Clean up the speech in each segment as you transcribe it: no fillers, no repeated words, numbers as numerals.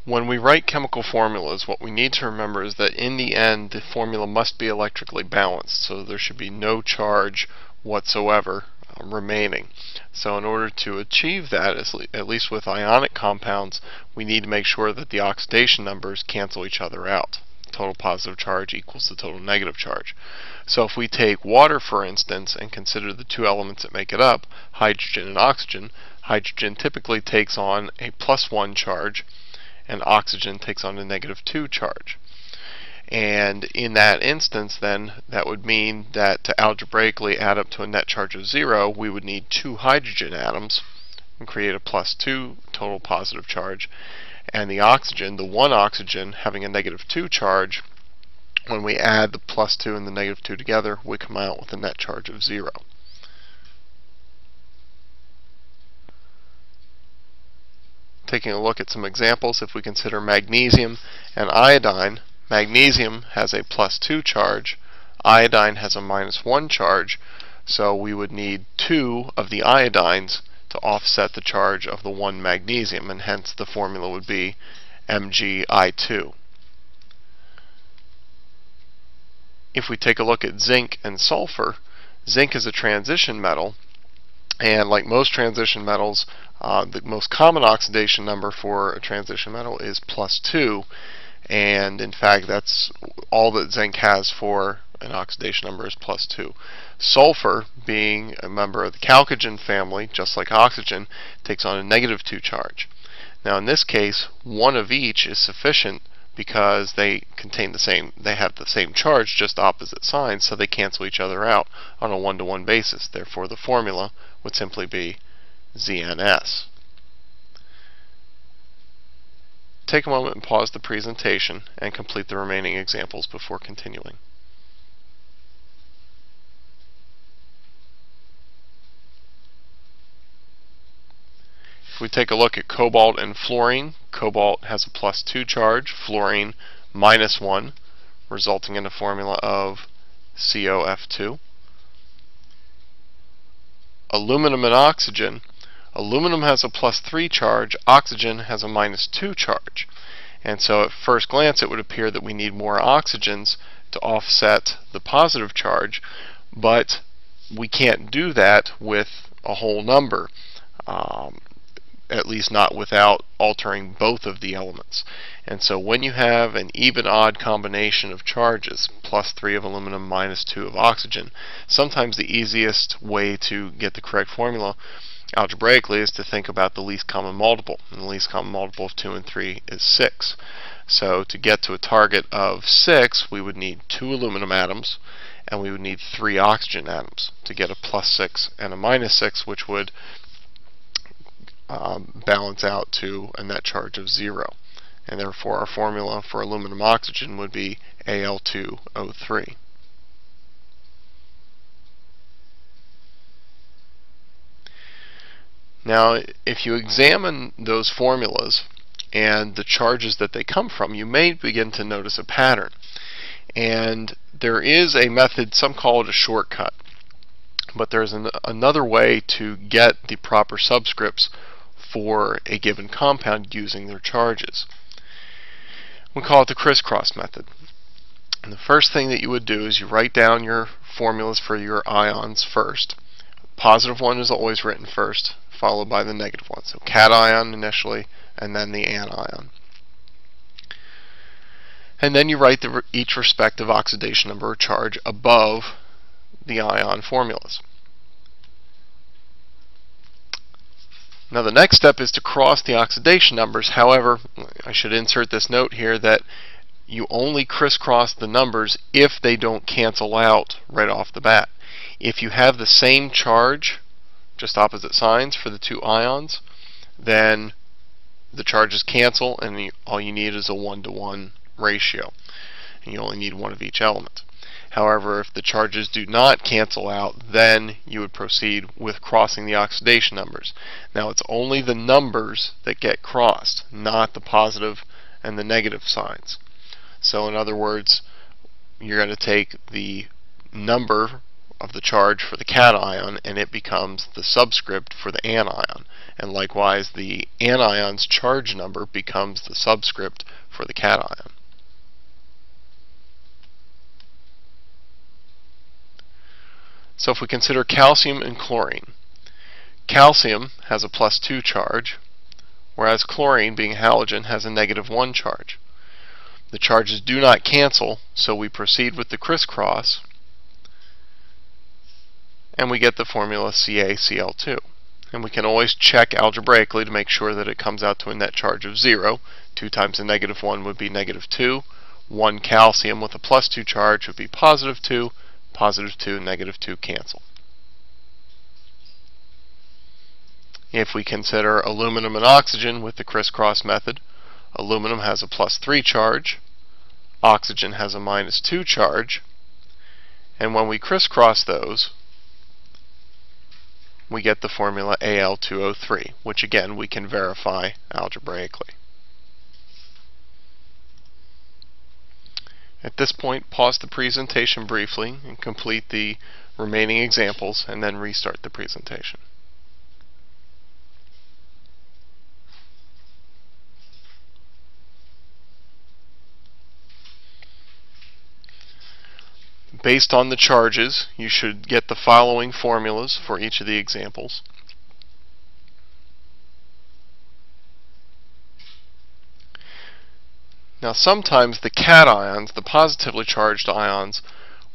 When we write chemical formulas, what we need to remember is that in the end the formula must be electrically balanced, so there should be no charge whatsoever remaining. So in order to achieve that, at least with ionic compounds, we need to make sure that the oxidation numbers cancel each other out. Total positive charge equals the total negative charge. So if we take water, for instance, and consider the two elements that make it up, hydrogen and oxygen, hydrogen typically takes on a +1 charge, and oxygen takes on a -2 charge. And in that instance, then, that would mean that to algebraically add up to a net charge of 0, we would need 2 hydrogen atoms and create a +2 total positive charge. And the oxygen, the one oxygen, having a -2 charge, when we add the +2 and the -2 together, we come out with a net charge of 0. Taking a look at some examples, if we consider magnesium and iodine, magnesium has a +2 charge, iodine has a -1 charge, so we would need 2 of the iodines to offset the charge of the one magnesium, and hence the formula would be Mgi2. If we take a look at zinc and sulfur, zinc is a transition metal, and like most transition metals, the most common oxidation number for a transition metal is +2, and in fact that's all that zinc has for an oxidation number is +2. Sulfur, being a member of the chalcogen family, just like oxygen, takes on a -2 charge. Now in this case, one of each is sufficient because they have the same charge, just opposite signs, so they cancel each other out on a one-to-one basis. Therefore the formula would simply be ZNS. Take a moment and pause the presentation and complete the remaining examples before continuing. If we take a look at cobalt and fluorine, cobalt has a +2 charge, fluorine -1, resulting in a formula of COF2. Aluminum and oxygen, aluminum has a +3 charge, oxygen has a -2 charge. And so at first glance it would appear that we need more oxygens to offset the positive charge, but we can't do that with a whole number, at least not without altering both of the elements. And so when you have an even-odd combination of charges, +3 of aluminum, -2 of oxygen, sometimes the easiest way to get the correct formula algebraically is to think about the least common multiple. And the least common multiple of 2 and 3 is 6. So to get to a target of 6, we would need 2 aluminum atoms, and we would need 3 oxygen atoms to get a +6 and a -6, which would balance out to a net charge of 0. And therefore our formula for aluminum oxygen would be Al2O3. Now if you examine those formulas and the charges that they come from, you may begin to notice a pattern. And there is a method, some call it a shortcut, but there's another way to get the proper subscripts for a given compound using their charges. We call it the Criss-Cross Method. And the first thing that you would do is you write down your formulas for your ions first. The positive one is always written first, followed by the negative one. So cation initially, and then the anion. And then you write each respective oxidation number or charge above the ion formulas. Now the next step is to cross the oxidation numbers. However, I should insert this note here that you only crisscross the numbers if they don't cancel out right off the bat. If you have the same charge, just opposite signs for the two ions, then the charges cancel and all you need is a 1-to-1 ratio. And you only need one of each element. However, if the charges do not cancel out, then you would proceed with crossing the oxidation numbers. Now it's only the numbers that get crossed, not the positive and the negative signs. So in other words, you're going to take the number of the charge for the cation, and it becomes the subscript for the anion. And likewise, the anion's charge number becomes the subscript for the cation. So if we consider calcium and chlorine, calcium has a +2 charge, whereas chlorine, being a halogen, has a -1 charge. The charges do not cancel, so we proceed with the crisscross, and we get the formula CaCl2. And we can always check algebraically to make sure that it comes out to a net charge of 0. 2 times the -1 would be -2. 1 calcium with a +2 charge would be +2. +2, -2 cancel. If we consider aluminum and oxygen with the Criss-Cross method, aluminum has a +3 charge, oxygen has a -2 charge, and when we crisscross those, we get the formula Al2O3, which again we can verify algebraically. At this point, pause the presentation briefly and complete the remaining examples, and then restart the presentation. Based on the charges, you should get the following formulas for each of the examples. Now sometimes the cations, the positively charged ions,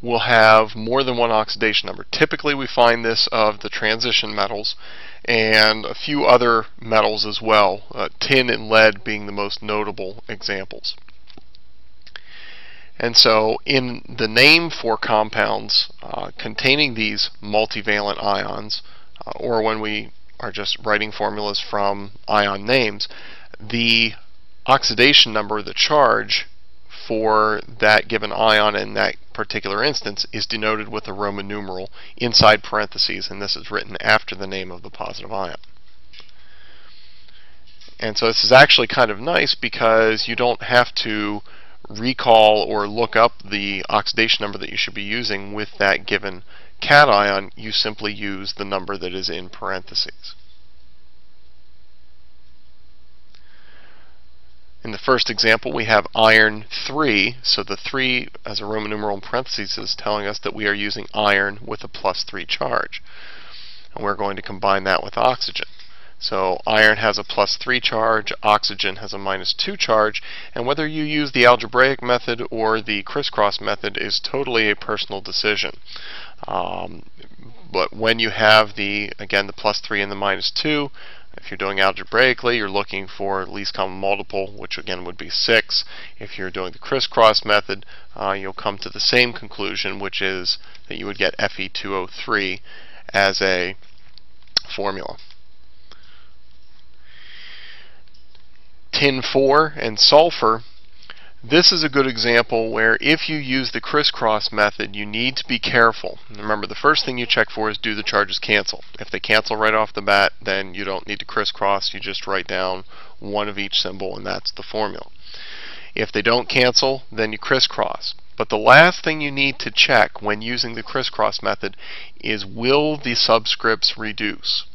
will have more than one oxidation number. Typically we find this of the transition metals and a few other metals as well, tin and lead being the most notable examples. And so in the name for compounds containing these multivalent ions, or when we are just writing formulas from ion names, the oxidation number, the charge for that given ion in that particular instance, is denoted with a Roman numeral inside parentheses, and this is written after the name of the positive ion. And so this is actually kind of nice because you don't have to recall or look up the oxidation number that you should be using with that given cation. You simply use the number that is in parentheses. In the first example, we have iron 3, so the 3 as a Roman numeral in parentheses is telling us that we are using iron with a +3 charge. And we're going to combine that with oxygen. So iron has a +3 charge, oxygen has a -2 charge, and whether you use the algebraic method or the Criss-Cross method is totally a personal decision. But when you have again the +3 and the -2, if you're doing algebraically, you're looking for least common multiple, which again would be 6. If you're doing the Criss-Cross method, you'll come to the same conclusion, which is that you would get Fe2O3 as a formula. Tin 4 and sulfur. This is a good example where if you use the Criss-Cross method, you need to be careful. Remember, the first thing you check for is, do the charges cancel? If they cancel right off the bat, then you don't need to crisscross. You just write down one of each symbol, and that's the formula. If they don't cancel, then you crisscross. But the last thing you need to check when using the Criss-Cross method is, will the subscripts reduce?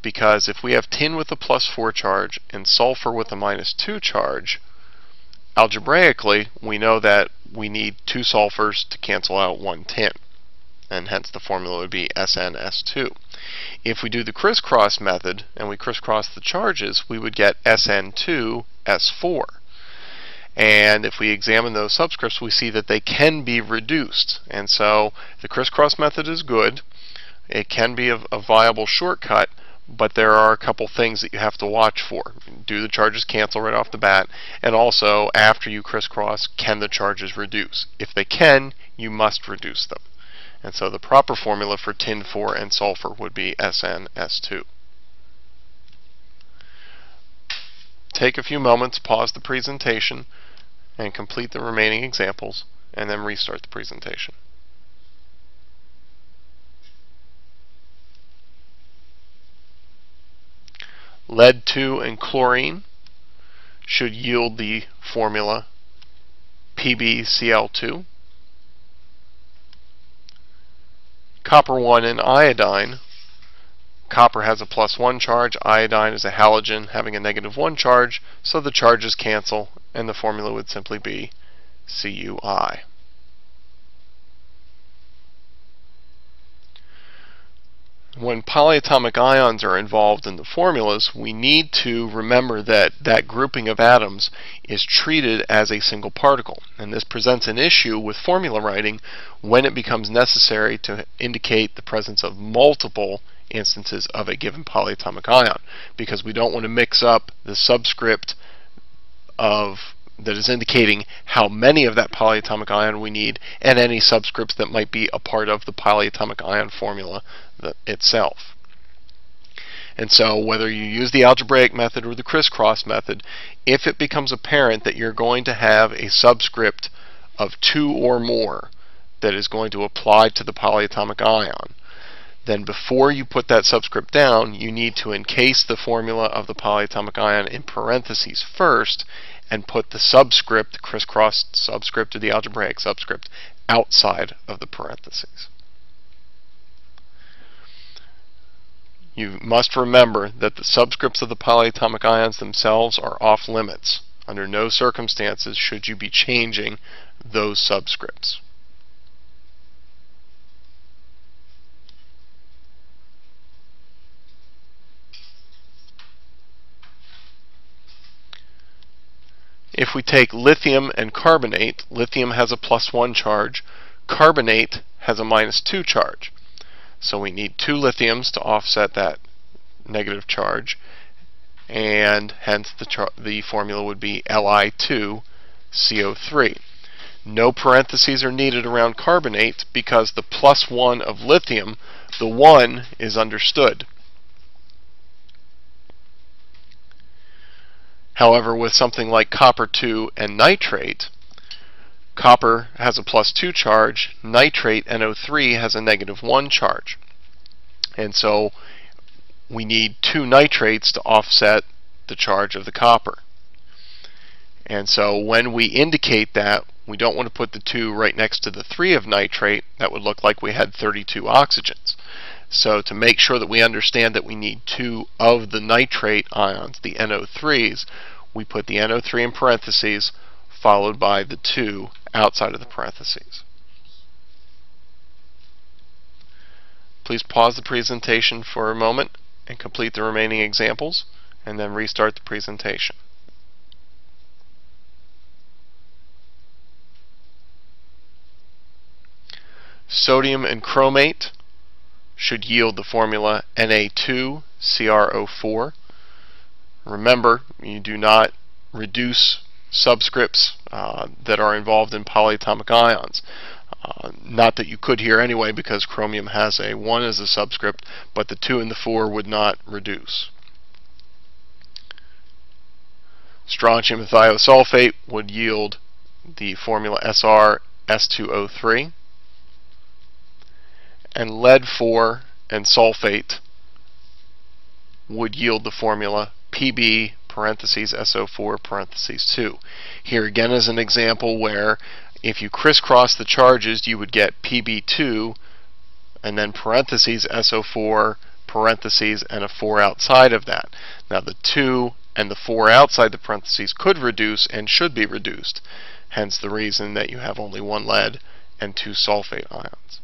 Because if we have tin with a +4 charge and sulfur with a -2 charge, algebraically, we know that we need 2 sulfurs to cancel out 1 tin, and hence the formula would be SnS2. If we do the Criss-Cross method and we crisscross the charges, we would get SN2S4. And if we examine those subscripts, we see that they can be reduced. And so the Criss-Cross method is good. It can be a viable shortcut, but there are a couple things that you have to watch for. Do the charges cancel right off the bat? And also, after you crisscross, can the charges reduce? If they can, you must reduce them. And so the proper formula for tin 4 and sulfur would be SnS2. Take a few moments, pause the presentation, and complete the remaining examples, and then restart the presentation. Lead 2 and chlorine should yield the formula PbCl2. Copper 1 and iodine. Copper has a +1 charge, iodine is a halogen having a -1 charge, so the charges cancel and the formula would simply be CuI. When polyatomic ions are involved in the formulas, we need to remember that that grouping of atoms is treated as a single particle, and this presents an issue with formula writing when it becomes necessary to indicate the presence of multiple instances of a given polyatomic ion, because we don't want to mix up the subscript that is indicating how many of that polyatomic ion we need and any subscripts that might be a part of the polyatomic ion formula itself. And so whether you use the algebraic method or the Criss-Cross method, if it becomes apparent that you're going to have a subscript of 2 or more that is going to apply to the polyatomic ion, then before you put that subscript down, you need to encase the formula of the polyatomic ion in parentheses first and put the subscript, the Criss-Cross subscript or the algebraic subscript, outside of the parentheses. You must remember that the subscripts of the polyatomic ions themselves are off limits. Under no circumstances should you be changing those subscripts. If we take lithium and carbonate, lithium has a +1 charge, carbonate has a -2 charge. So we need 2 lithiums to offset that negative charge, and hence the formula would be Li2CO3. No parentheses are needed around carbonate because the +1 of lithium, the 1 is understood. However, with something like copper 2 and nitrate, copper has a +2 charge, nitrate NO3 has a -1 charge. And so we need 2 nitrates to offset the charge of the copper. And so when we indicate that, we don't want to put the 2 right next to the 3 of nitrate. That would look like we had 32 oxygens. So to make sure that we understand that we need 2 of the nitrate ions, the NO3s, we put the NO3 in parentheses followed by the 2 outside of the parentheses. Please pause the presentation for a moment and complete the remaining examples, and then restart the presentation. Sodium and chromate should yield the formula Na2CrO4. Remember, you do not reduce subscripts that are involved in polyatomic ions. Not that you could here anyway, because chromium has a 1 as a subscript, but the 2 and the 4 would not reduce. Strontium thiosulfate would yield the formula SrS2O3. And lead-4 and sulfate would yield the formula Pb parentheses SO4 parentheses 2. Here again is an example where if you crisscross the charges, you would get Pb2 and then parentheses SO4 parentheses and a 4 outside of that. Now the 2 and the 4 outside the parentheses could reduce and should be reduced, hence the reason that you have only 1 lead and 2 sulfate ions.